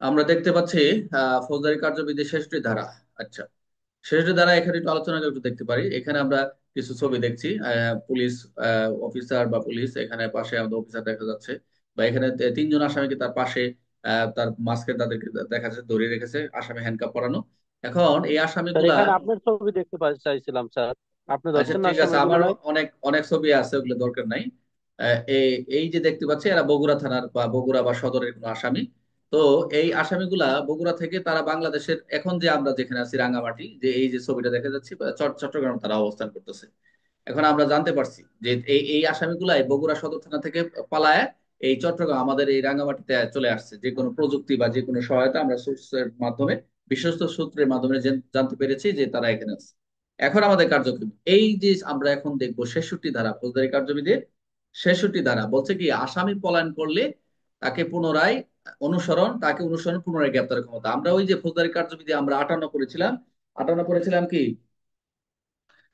আমরা দেখতে পাচ্ছি ফৌজদারি কার্যবিধির 66 ধারা। আচ্ছা, 66 ধারা এখানে একটু আলোচনা করে একটু দেখতে পারি। এখানে আমরা কিছু ছবি দেখছি, পুলিশ অফিসার বা পুলিশ, এখানে পাশে আমাদের অফিসার দেখা যাচ্ছে, বা এখানে তিনজন আসামিকে তার পাশে, তার মাস্কে তাদেরকে দেখা যাচ্ছে ধরে রেখেছে, আসামি হ্যান্ডকাপ পরানো। এখন এই স্যার আসামিগুলা, এখানে আপনার ছবি দেখতে চাইছিলাম স্যার। আপনি আচ্ছা ধরছেন না ঠিক আছে, আসামিগুলো আমার নাই? অনেক অনেক ছবি আছে, ওগুলো দরকার নাই। এই এই যে দেখতে পাচ্ছি, এরা বগুড়া থানার বা বগুড়া বা সদরের কোনো আসামি। তো এই আসামিগুলা বগুড়া থেকে তারা বাংলাদেশের, এখন যে আমরা যেখানে আছি রাঙ্গামাটি, যে এই যে ছবিটা দেখা যাচ্ছে, বা চট্টগ্রাম তারা অবস্থান করতেছে। এখন আমরা জানতে পারছি যে এই এই আসামিগুলা এই বগুড়া সদর থানা থেকে পালায় এই চট্টগ্রাম আমাদের এই রাঙ্গামাটিতে চলে আসছে। যে কোনো প্রযুক্তি বা যে কোনো সহায়তা আমরা সোর্সের মাধ্যমে, বিশ্বস্ত সূত্রের মাধ্যমে জানতে পেরেছি যে তারা এখানে আছে। এখন আমাদের কার্যক্রম এই যে আমরা এখন দেখবো 66 ধারা ফৌজদারি কার্যবিধির 66 ধারা বলছে কি, আসামি পলায়ন করলে তাকে পুনরায় অনুসরণ পুনরায় গ্রেপ্তারের ক্ষমতা। আমরা ওই যে ফৌজদারি কার্যবিধি আমরা 58 করেছিলাম, 58 করেছিলাম কি,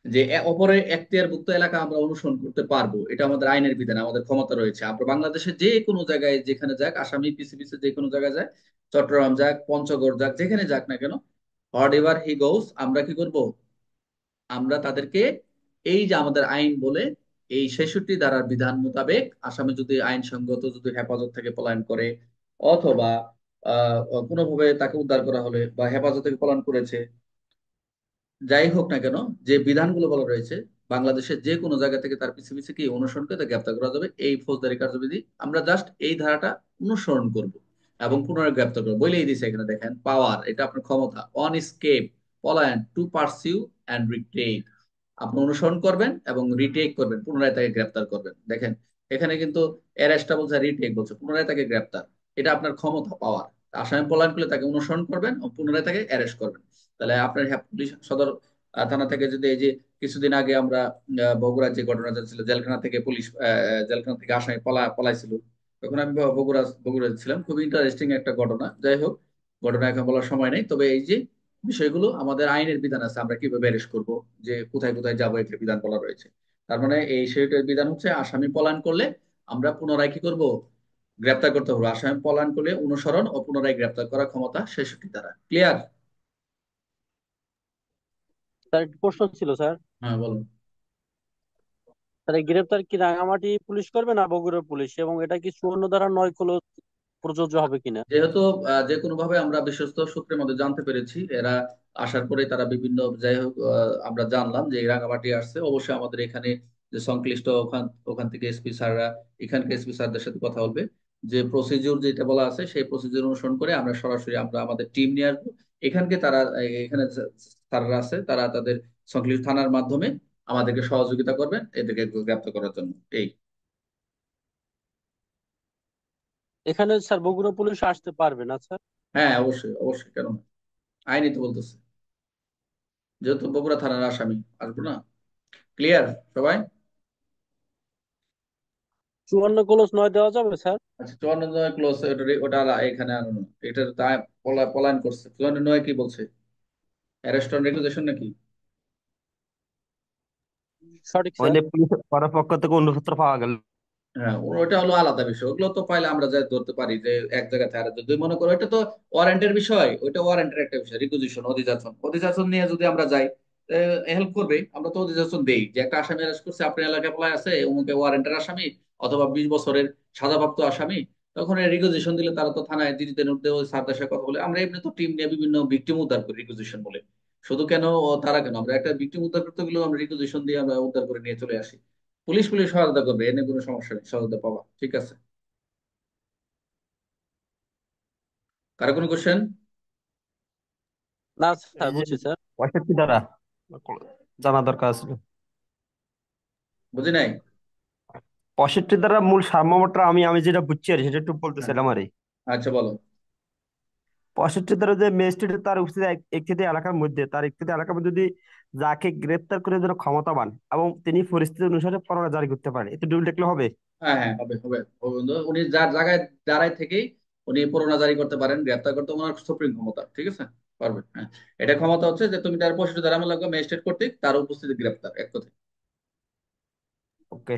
যে অপরের এখতিয়ারভুক্ত এলাকা আমরা অনুসরণ করতে পারবো, এটা আমাদের আইনের বিধান, আমাদের ক্ষমতা রয়েছে। আমরা বাংলাদেশের যে কোনো জায়গায় যেখানে যাক, আসামি পিছে পিছে যে কোনো জায়গায় যায়, চট্টগ্রাম যাক, পঞ্চগড় যাক, যেখানে যাক না কেন, হোয়াট এভার হি গোস, আমরা কি করব, আমরা তাদেরকে, এই যে আমাদের আইন বলে, এই 66 ধারার বিধান মোতাবেক আসামি যদি আইনসঙ্গত যদি হেফাজত থেকে পলায়ন করে, অথবা কোনোভাবে তাকে উদ্ধার করা হলে বা হেফাজত থেকে পলায়ন করেছে, যাই হোক না কেন, যে বিধানগুলো বলা রয়েছে, বাংলাদেশের যে কোনো জায়গা থেকে তার পিছিয়ে পিছিয়ে কি অনুসরণ করে তাকে গ্রেপ্তার করা যাবে। এই ফৌজদারি কার্যবিধি আমরা জাস্ট এই ধারাটা অনুসরণ করব এবং পুনরায় গ্রেপ্তার করবো বলেই দিছে। এখানে দেখেন, পাওয়ার, এটা আপনার ক্ষমতা, অন স্কেপ, পলায়ন, টু পারসিউ অ্যান্ড রিটেইন, আপনি অনুসরণ করবেন এবং রিটেক করবেন, পুনরায় তাকে গ্রেপ্তার করবেন। দেখেন, এখানে কিন্তু অ্যারেস্টটা বলছে, রিটেক বলছে, পুনরায় তাকে গ্রেপ্তার। এটা আপনার ক্ষমতা, পাওয়ার। আসামি পলায়ন করলে তাকে অনুসরণ করবেন ও পুনরায় তাকে অ্যারেস্ট করবেন। তাহলে আপনার পুলিশ সদর থানা থেকে যদি, এই যে কিছুদিন আগে আমরা বগুড়ার যে ঘটনা ছিল, জেলখানা থেকে পুলিশ, জেলখানা থেকে আসামি পলাইছিল, তখন আমি বগুড়া ছিলাম। খুবই ইন্টারেস্টিং একটা ঘটনা। যাই হোক, ঘটনা এখন বলার সময় নেই, তবে এই যে বিষয়গুলো আমাদের আইনের বিধান আছে, আমরা কিভাবে অ্যারেস্ট করব, যে কোথায় কোথায় যাবো, এটার বিধান বলা রয়েছে। তার মানে এই সেটার বিধান হচ্ছে, আসামি পলায়ন করলে আমরা পুনরায় কি করব, গ্রেপ্তার করতে পারবো। আসামি পলায়ন করলে অনুসরণ ও পুনরায় গ্রেপ্তার করার ক্ষমতা 66 দ্বারা। ক্লিয়ার? স্যার একটি প্রশ্ন ছিল স্যার। হ্যাঁ, বলুন। স্যার এই গ্রেপ্তার কি রাঙামাটি পুলিশ করবে না বগুড়া পুলিশ, এবং এটা কি 54 ধারা 9 প্রযোজ্য হবে কিনা? যেহেতু যে কোনো ভাবে আমরা বিশ্বস্ত সূত্রের মধ্যে জানতে পেরেছি, এরা আসার পরে তারা বিভিন্ন, যাই হোক, আমরা জানলাম যে এই রাঙামাটি আসছে, অবশ্যই আমাদের এখানে যে সংশ্লিষ্ট ওখান ওখান থেকে এসপি স্যাররা এখানকার এসপি স্যারদের সাথে কথা বলবে। যে প্রসিডিউর যেটা বলা আছে সেই প্রসিডিউর অনুসরণ করে আমরা সরাসরি আমরা আমাদের টিম নিয়ে আসবো এখানকে। তারা এখানে স্যাররা আছে, তারা তাদের সংশ্লিষ্ট থানার মাধ্যমে আমাদেরকে সহযোগিতা করবেন এদেরকে গ্রেপ্তার করার জন্য। এই, এখানে স্যার বগুড়া পুলিশ আসতে পারবে না স্যার? হ্যাঁ অবশ্যই অবশ্যই, কেন না, আইনই তো বলতেছে, যেহেতু বগুড়া থানার আসামি, আসবো না? ক্লিয়ার সবাই? 54 ক্লোজ 9 দেওয়া যাবে স্যার? আচ্ছা, 54 ক্লোজ, ওটা ওটা এখানে আনো না। এটা তা পলায়ন করছে। 54 কি বলছে, অ্যারেস্ট অন রেকুজেশন নাকি? সঠিক স্যার। মানে পুলিশের করার পক্ষ থেকে অনুপত্র পাওয়া গেল। হ্যাঁ, ওটা হলো আলাদা বিষয়। ওগুলো তো পাইলে আমরা যাই ধরতে পারি যে এক জায়গা থেকে আরেক জায়গায়। যদি মনে করো এটা তো ওয়ারেন্টের বিষয়, ওইটা ওয়ারেন্টের একটা বিষয়, রিকুজিশন, অধিযাচন, অধিযাচন নিয়ে যদি আমরা যাই, হেল্প করবে। আমরা তো অধিযাচন দেই যে একটা আসামি অ্যারেস্ট করছে, আপনার এলাকায় পলায় আছে, অমুকে ওয়ারেন্টের আসামি অথবা 20 বছরের সাজাপ্রাপ্ত আসামি, তখন রিকুজিশন দিলে তারা তো থানায় দিতে উঠতে ওই স্যারদের সাথে কথা বলে। আমরা এমনি তো টিম নিয়ে বিভিন্ন ভিকটিম উদ্ধার করি রিকুজিশন বলে। শুধু কেন তারা কেন, আমরা একটা ভিকটিম উদ্ধার করতে গেলেও আমরা রিকুজিশন দিয়ে আমরা উদ্ধার করে নিয়ে চলে আসি। পুলিশ পুলিশ সহায়তা করবে, এনে কোনো সমস্যা নেই, সহায়তা পাবা। ঠিক আছে? কারো কোনো কোশ্চেন? না স্যার, এই যে বুঝছি স্যার। 65 দ্বারা জানা দরকার ছিল। বুঝি নাই। 65 দ্বারা মূল সার্বমোমটা আমি আমি যেটা বুঝছি আর সেটা একটু হ্যাঁ, বলতেছিলাম আরে। আচ্ছা বলো। 65 দ্বারা যে ম্যাজিস্ট্রেট তার উপস্থিত একটি এলাকার মধ্যে তার একটি এলাকার মধ্যে যদি যাকে গ্রেপ্তার করে যেন ক্ষমতাবান এবং তিনি পরিস্থিতি অনুসারে পরোয়ানা জারি করতে পারে, এতে ডুবল দেখলে হবে। হ্যাঁ হ্যাঁ, হবে হবে হবে বন্ধু। উনি যার জায়গায় দাঁড়ায় থেকেই উনি পরোয়ানা জারি করতে পারেন, গ্রেপ্তার করতে ওনার সুপ্রিম ক্ষমতা। ঠিক আছে, পারবেন। হ্যাঁ, এটা ক্ষমতা হচ্ছে যে তুমি তার 65 ধারা লাগবে ম্যাজিস্ট্রেট কর্তৃক তার উপস্থিতি গ্রেপ্তার, এক কথা। ওকে।